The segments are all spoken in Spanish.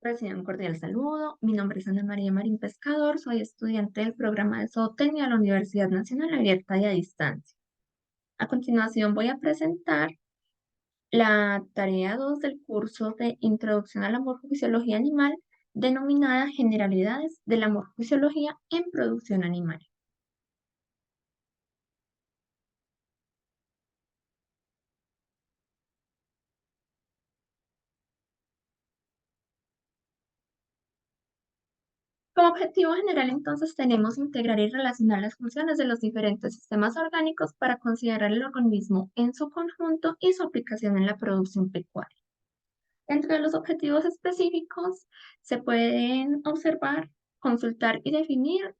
Reciban un cordial saludo. Mi nombre es Ana María Marín Pescador. Soy estudiante del programa de Zootecnia de la Universidad Nacional Abierta y a Distancia. A continuación voy a presentar la tarea 2 del curso de Introducción a la Morfofisiología Animal, denominada Generalidades de la Morfofisiología en Producción Animal. Como objetivo general, entonces, tenemos integrar y relacionar las funciones de los diferentes sistemas orgánicos para considerar el organismo en su conjunto y su aplicación en la producción pecuaria. Entre los objetivos específicos se pueden observar, consultar y definir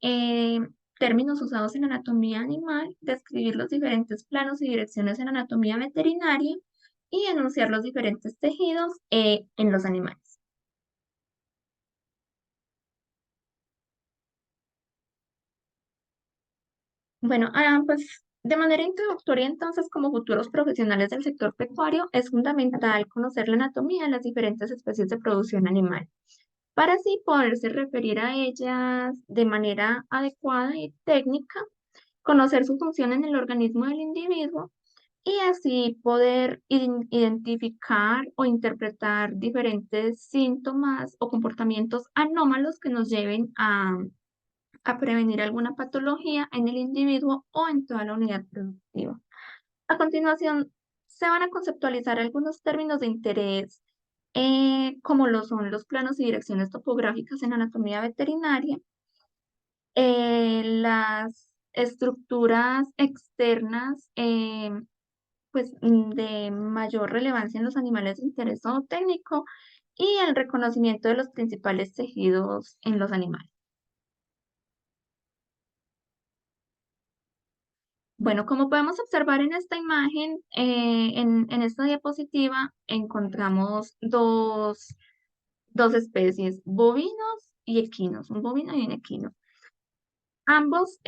términos usados en anatomía animal, describir los diferentes planos y direcciones en anatomía veterinaria y enunciar los diferentes tejidos en los animales. Bueno, pues de manera introductoria, entonces, como futuros profesionales del sector pecuario, es fundamental conocer la anatomía de las diferentes especies de producción animal, para así poderse referir a ellas de manera adecuada y técnica, conocer su función en el organismo del individuo y así poder identificar o interpretar diferentes síntomas o comportamientos anómalos que nos lleven a prevenir alguna patología en el individuo o en toda la unidad productiva. A continuación, se van a conceptualizar algunos términos de interés, como lo son los planos y direcciones topográficas en anatomía veterinaria, las estructuras externas, pues, de mayor relevancia en los animales de interés zootécnico y el reconocimiento de los principales tejidos en los animales. Bueno, como podemos observar en esta imagen, en esta diapositiva, encontramos dos especies, bovinos y equinos, un bovino y un equino. Ambos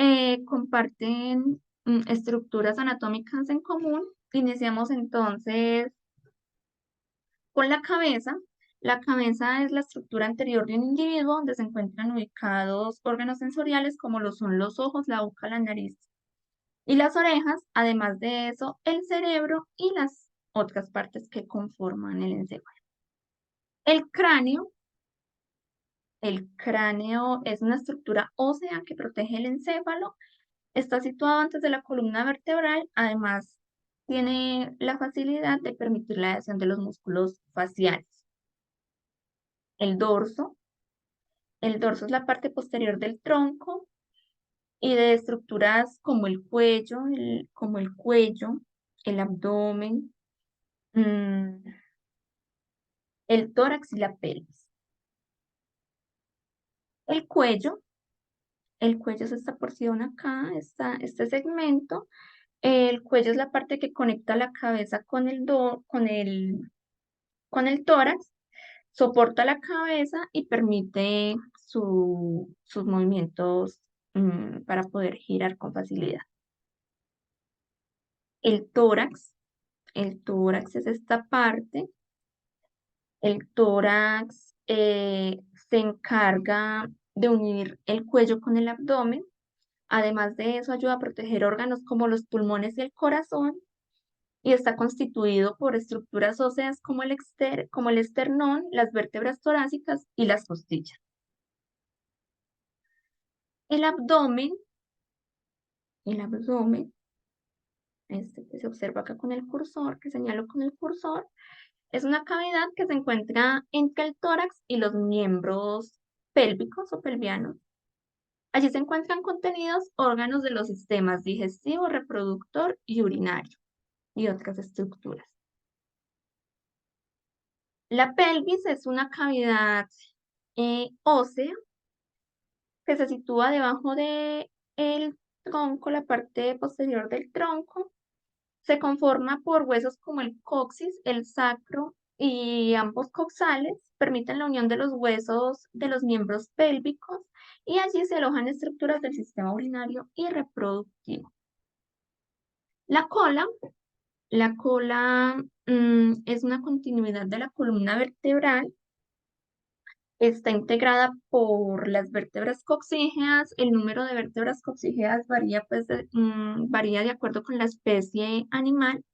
comparten estructuras anatómicas en común. Iniciamos entonces con la cabeza. La cabeza es la estructura anterior de un individuo donde se encuentran ubicados órganos sensoriales como lo son los ojos, la boca, la nariz y las orejas, además de eso, el cerebro y las otras partes que conforman el encéfalo. El cráneo, el cráneo es una estructura ósea que protege el encéfalo, está situado antes de la columna vertebral, además tiene la facilidad de permitir la adhesión de los músculos faciales. El dorso, el dorso es la parte posterior del tronco y de estructuras como el cuello, el abdomen, mm, el tórax y la pelvis. El cuello, el cuello es esta porción acá, este segmento. El cuello es la parte que conecta la cabeza con el tórax, soporta la cabeza y permite sus movimientos para poder girar con facilidad. El tórax, el tórax es esta parte. El tórax se encarga de unir el cuello con el abdomen. Además de eso, ayuda a proteger órganos como los pulmones y el corazón y está constituido por estructuras óseas como como el esternón, las vértebras torácicas y las costillas. El abdomen, el abdomen, este que se observa acá con el cursor, que señalo con el cursor, es una cavidad que se encuentra entre el tórax y los miembros pélvicos o pelvianos. Allí se encuentran contenidos órganos de los sistemas digestivo, reproductor y urinario y otras estructuras. La pelvis es una cavidad ósea que se sitúa debajo de el tronco, la parte posterior del tronco. Se conforma por huesos como el coxis, el sacro y ambos coxales. Permiten la unión de los huesos de los miembros pélvicos y allí se alojan estructuras del sistema urinario y reproductivo. La cola, la cola es una continuidad de la columna vertebral Está integrada por las vértebras coxígeas. El número de vértebras coxígeas varía, varía de acuerdo con la especie animal.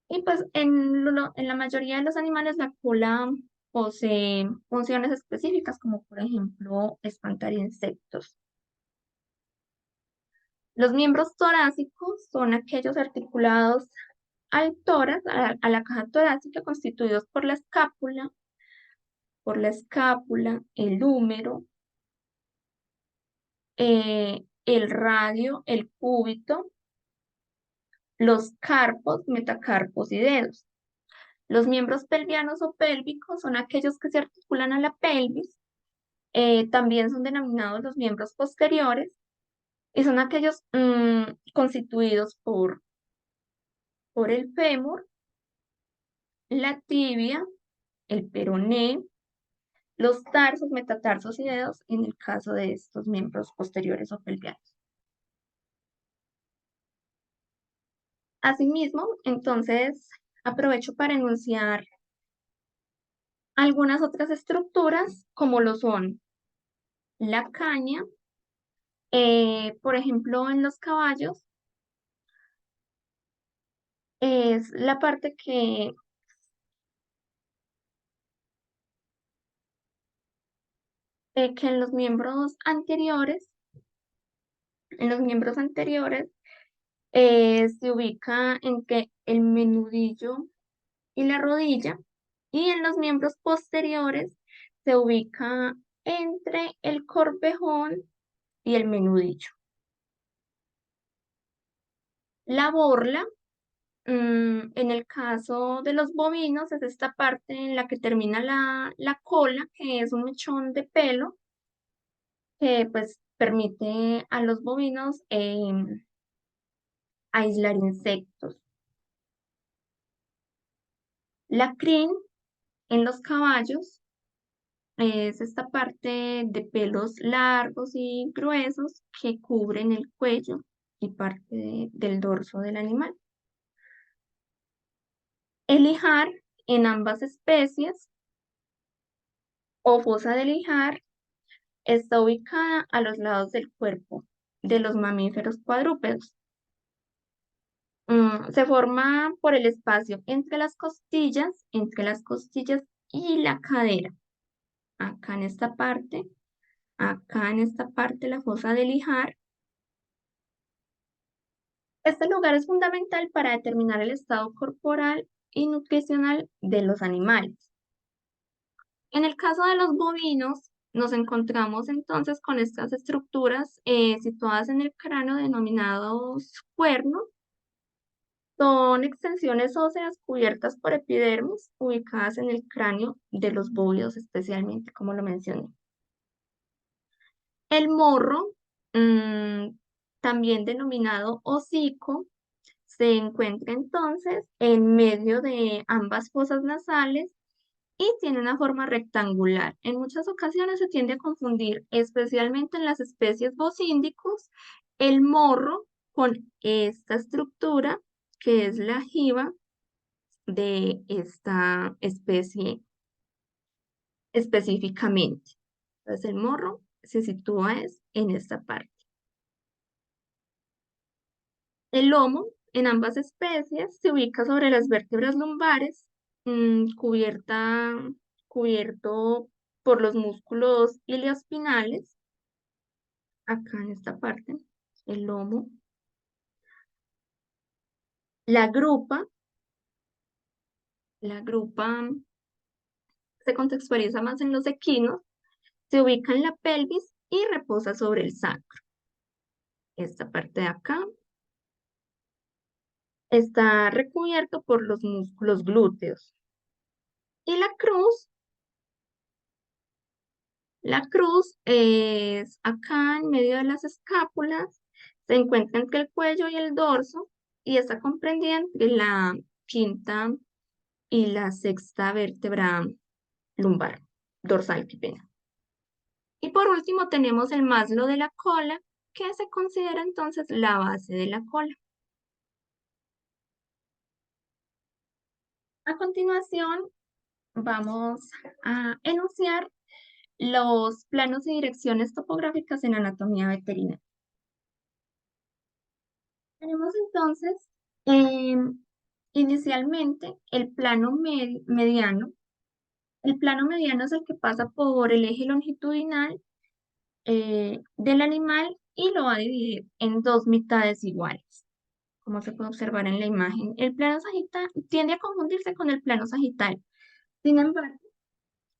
Y pues en la mayoría de los animales la cola posee funciones específicas, como por ejemplo espantar insectos. Los miembros torácicos son aquellos articulados al tórax, a la caja torácica, constituidos por la escápula, el húmero, el radio, el cúbito, los carpos, metacarpos y dedos. Los miembros pelvianos o pélvicos son aquellos que se articulan a la pelvis. También son denominados los miembros posteriores y son aquellos constituidos por el fémur, la tibia, el peroné, los tarsos, metatarsos y dedos en el caso de estos miembros posteriores o pelvianos. Asimismo, entonces, aprovecho para enunciar algunas otras estructuras, como lo son la caña, por ejemplo, en los caballos, es la parte que en los miembros anteriores, se ubica entre el menudillo y la rodilla, y en los miembros posteriores se ubica entre el corvejón y el menudillo. La borla, en el caso de los bovinos, es esta parte en la que termina la cola, que es un mechón de pelo que pues permite a los bovinos aislar insectos. La crin en los caballos es esta parte de pelos largos y gruesos que cubren el cuello y parte del dorso del animal. El ijar en ambas especies o fosa del ijar está ubicada a los lados del cuerpo de los mamíferos cuadrúpedos. Se forma por el espacio entre las costillas y la cadera. Acá en esta parte, acá en esta parte, la fosa del ijar. Este lugar es fundamental para determinar el estado corporal y nutricional de los animales. En el caso de los bovinos, nos encontramos entonces con estas estructuras situadas en el cráneo denominados cuernos. Son extensiones óseas cubiertas por epidermis ubicadas en el cráneo de los bóvidos especialmente, como lo mencioné. El morro, mm, también denominado hocico, se encuentra entonces en medio de ambas fosas nasales y tiene una forma rectangular. En muchas ocasiones se tiende a confundir, especialmente en las especies bocíndicos, el morro con esta estructura que es la jiba de esta especie específicamente. Entonces el morro se sitúa en esta parte. El lomo en ambas especies se ubica sobre las vértebras lumbares, cubierto por los músculos ilioespinales, acá en esta parte, el lomo. La grupa, la grupa se contextualiza más en los equinos, se ubica en la pelvis y reposa sobre el sacro. Esta parte de acá está recubierto por los músculos glúteos. Y la cruz es acá en medio de las escápulas, se encuentra entre el cuello y el dorso y está comprendida entre la quinta y la sexta vértebra lumbar, dorsal, qué pena. Y por último tenemos el maslo de la cola, que se considera entonces la base de la cola. A continuación, vamos a enunciar los planos y direcciones topográficas en anatomía veterinaria. Tenemos entonces inicialmente el plano mediano. El plano mediano es el que pasa por el eje longitudinal del animal y lo va a dividir en dos mitades iguales, como se puede observar en la imagen. El plano sagital tiende a confundirse con el plano sagital. Sin embargo,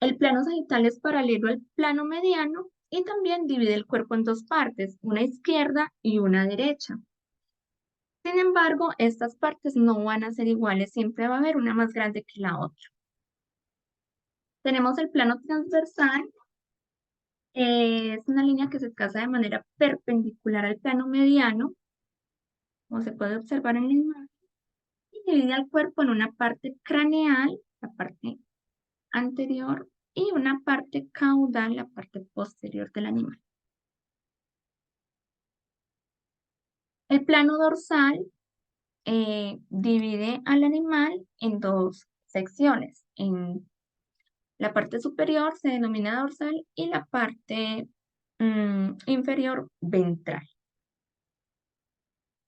el plano sagital es paralelo al plano mediano y también divide el cuerpo en dos partes, una izquierda y una derecha. Sin embargo, estas partes no van a ser iguales, siempre va a haber una más grande que la otra. Tenemos el plano transversal, es una línea que se traza de manera perpendicular al plano mediano, como se puede observar en la imagen, y divide al cuerpo en una parte craneal, la parte anterior, y una parte caudal, la parte posterior del animal. El plano dorsal divide al animal en dos secciones. En la parte superior se denomina dorsal y la parte inferior ventral.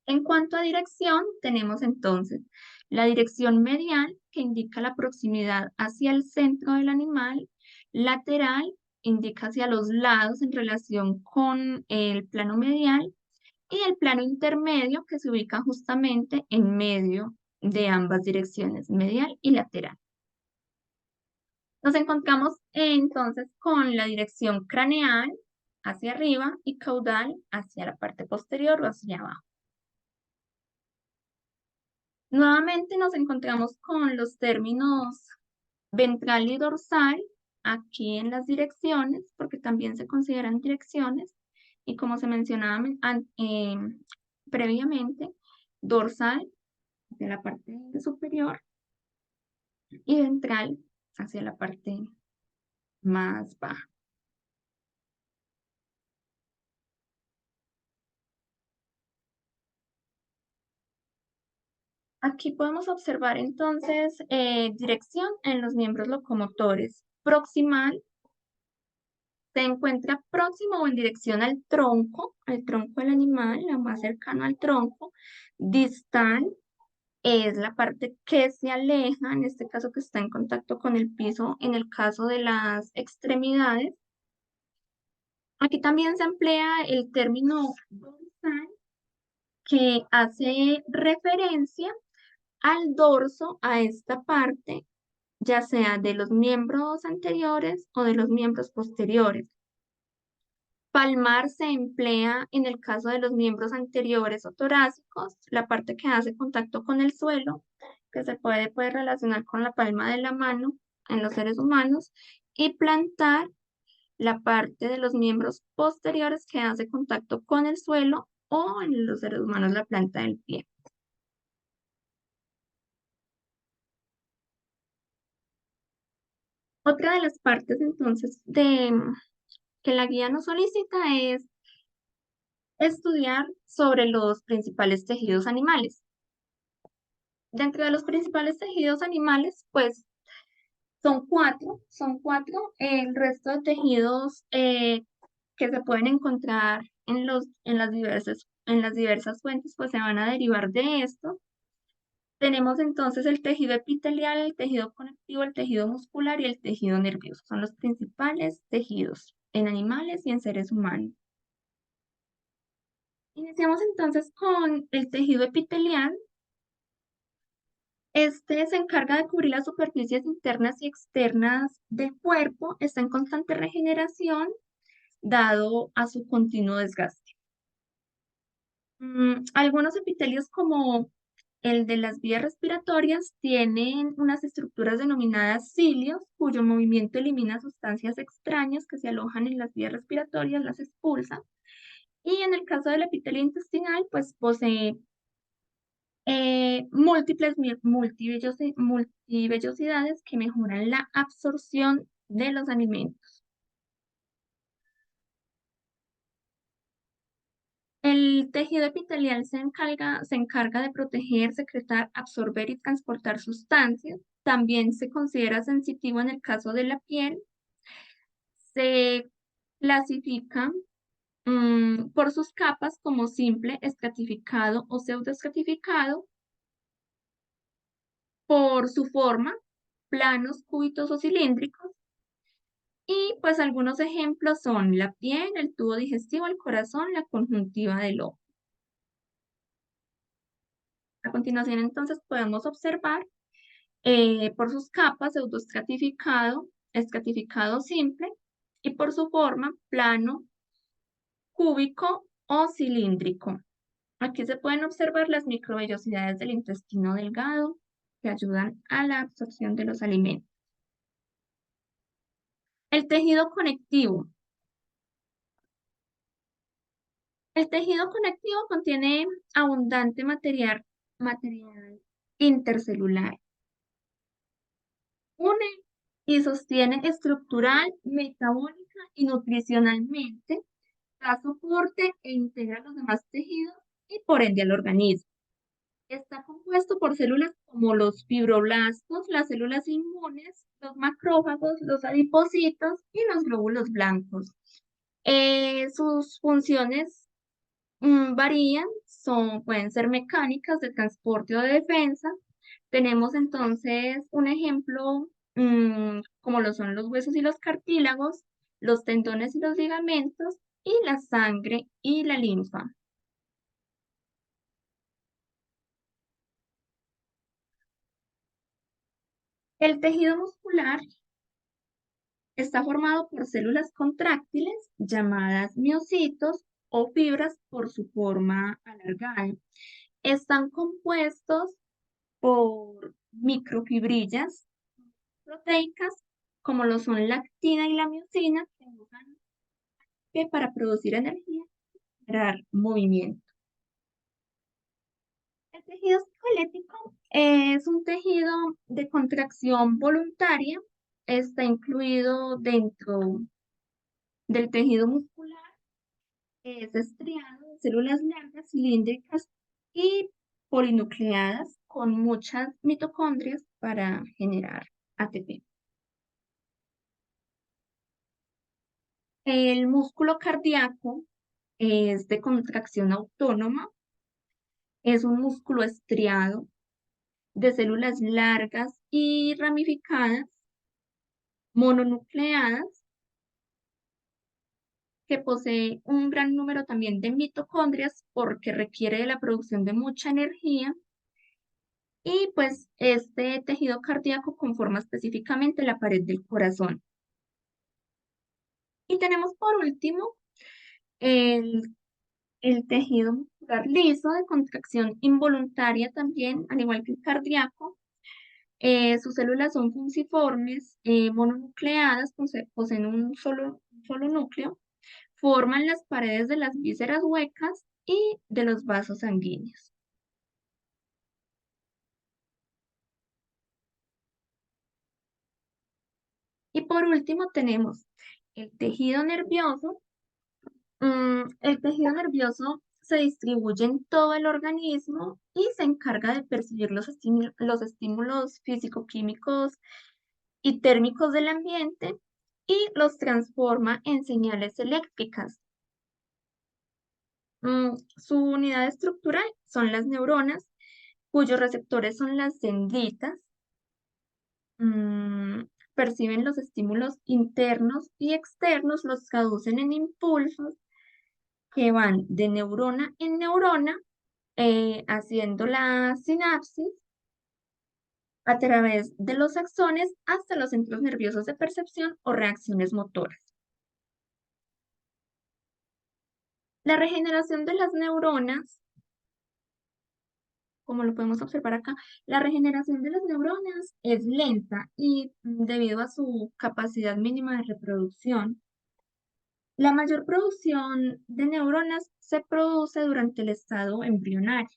En cuanto a dirección, tenemos entonces la dirección medial, que indica la proximidad hacia el centro del animal; lateral, indica hacia los lados en relación con el plano medial; y el plano intermedio, que se ubica justamente en medio de ambas direcciones, medial y lateral. Nos encontramos entonces con la dirección craneal hacia arriba y caudal hacia la parte posterior o hacia abajo. Nuevamente nos encontramos con los términos ventral y dorsal aquí en las direcciones, porque también se consideran direcciones, y como se mencionaba previamente, dorsal hacia la parte superior y ventral hacia la parte más baja. Aquí podemos observar entonces dirección en los miembros locomotores. Proximal se encuentra próximo o en dirección al tronco del animal, la más cercano al tronco. Distal es la parte que se aleja, en este caso que está en contacto con el piso, en el caso de las extremidades. Aquí también se emplea el término dorsal, que hace referencia al dorso, a esta parte, ya sea de los miembros anteriores o de los miembros posteriores. Palmar se emplea en el caso de los miembros anteriores o torácicos, la parte que hace contacto con el suelo, que se puede relacionar con la palma de la mano en los seres humanos; y plantar, la parte de los miembros posteriores que hace contacto con el suelo, o en los seres humanos la planta del pie. Otra de las partes entonces que la guía nos solicita es estudiar sobre los principales tejidos animales. Dentro de los principales tejidos animales, pues son cuatro. El resto de tejidos que se pueden encontrar en las diversas fuentes, pues se van a derivar de esto. Tenemos entonces el tejido epitelial, el tejido conectivo, el tejido muscular y el tejido nervioso. Son los principales tejidos en animales y en seres humanos. Iniciamos entonces con el tejido epitelial. Este se encarga de cubrir las superficies internas y externas del cuerpo, está en constante regeneración dado a su continuo desgaste. Algunos epitelios, como el de las vías respiratorias, tienen unas estructuras denominadas cilios, cuyo movimiento elimina sustancias extrañas que se alojan en las vías respiratorias, las expulsa. Y en el caso del epitelio intestinal, pues posee múltiples multivellosidades que mejoran la absorción de los alimentos. El tejido epitelial se encarga de proteger, secretar, absorber y transportar sustancias. También se considera sensitivo en el caso de la piel. Se clasifica por sus capas como simple, estratificado o pseudoestratificado, por su forma, planos, cúbitos o cilíndricos. Y pues algunos ejemplos son la piel, el tubo digestivo, el corazón, la conjuntiva del ojo. A continuación, entonces, podemos observar por sus capas pseudoestratificado, estratificado simple y por su forma plano, cúbico o cilíndrico. Aquí se pueden observar las microvellosidades del intestino delgado que ayudan a la absorción de los alimentos. El tejido conectivo. El tejido conectivo contiene abundante material intercelular. Une y sostiene estructural, metabólica y nutricionalmente, da soporte e integra los demás tejidos y por ende al organismo. Está compuesto por células como los fibroblastos, las células inmunes, los macrófagos, los adipocitos y los glóbulos blancos. Sus funciones varían, pueden ser mecánicas de transporte o de defensa. Tenemos entonces un ejemplo como lo son los huesos y los cartílagos, los tendones y los ligamentos, y la sangre y la linfa. El tejido muscular está formado por células contráctiles llamadas miocitos o fibras por su forma alargada. Están compuestos por microfibrillas proteicas, como lo son la actina y la miocina, que usan que para producir energía y generar movimiento. El tejido esquelético es un tejido de contracción voluntaria, está incluido dentro del tejido muscular, es estriado de células largas, cilíndricas y polinucleadas con muchas mitocondrias para generar ATP. El músculo cardíaco es de contracción autónoma, es un músculo estriado de células largas y ramificadas, mononucleadas, que posee un gran número también de mitocondrias porque requiere de la producción de mucha energía. Y pues este tejido cardíaco conforma específicamente la pared del corazón. Y tenemos por último el, el tejido muscular liso de contracción involuntaria también, al igual que el cardíaco. Sus células son fusiformes, mononucleadas, poseen un solo núcleo, forman las paredes de las vísceras huecas y de los vasos sanguíneos. Y por último tenemos el tejido nervioso. El tejido nervioso se distribuye en todo el organismo y se encarga de percibir los estímulos físico-químicos y térmicos del ambiente y los transforma en señales eléctricas. Su unidad estructural son las neuronas, cuyos receptores son las dendritas. mm, Perciben los estímulos internos y externos, los traducen en impulsos que van de neurona en neurona, haciendo la sinapsis a través de los axones hasta los centros nerviosos de percepción o reacciones motoras. La regeneración de las neuronas, como lo podemos observar acá, la regeneración de las neuronas es lenta y debido a su capacidad mínima de reproducción. La mayor producción de neuronas se produce durante el estado embrionario.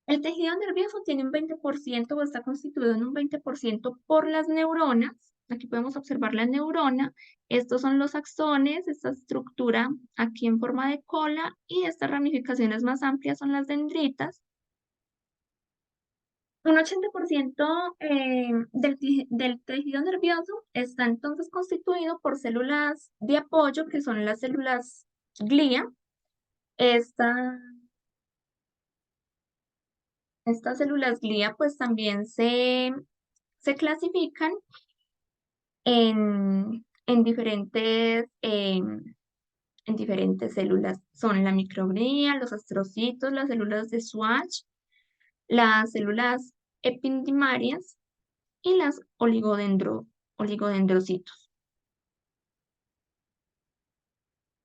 El tejido nervioso tiene un 20% o está constituido en un 20% por las neuronas. Aquí podemos observar la neurona. Estos son los axones, esta estructura aquí en forma de cola, y estas ramificaciones más amplias son las dendritas. Un 80% del tejido nervioso está entonces constituido por células de apoyo, que son las células glía. Esta- Estas células glía pues también se clasifican en diferentes células. Son la microglía, los astrocitos, las células de Schwann, las células epidimarias y las oligodendrocitos.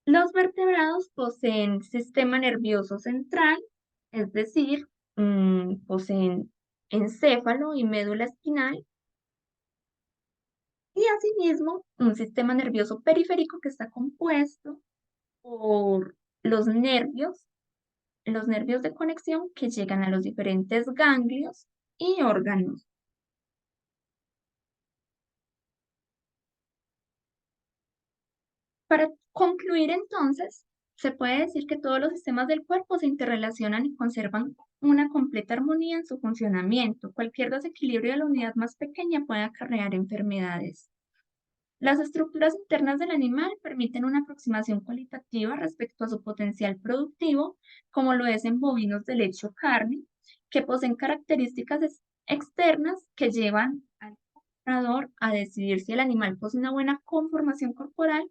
Los vertebrados poseen sistema nervioso central, es decir, poseen encéfalo y médula espinal, y asimismo un sistema nervioso periférico que está compuesto por los nervios de conexión que llegan a los diferentes ganglios y órganos. Para concluir entonces, se puede decir que todos los sistemas del cuerpo se interrelacionan y conservan una completa armonía en su funcionamiento. Cualquier desequilibrio de la unidad más pequeña puede acarrear enfermedades. Las estructuras internas del animal permiten una aproximación cualitativa respecto a su potencial productivo, como lo es en bovinos de leche o carne, que poseen características externas que llevan al comprador a decidir si el animal posee una buena conformación corporal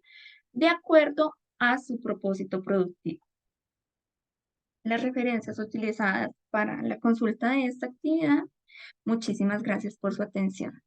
de acuerdo a su propósito productivo. Las referencias utilizadas para la consulta de esta actividad. Muchísimas gracias por su atención.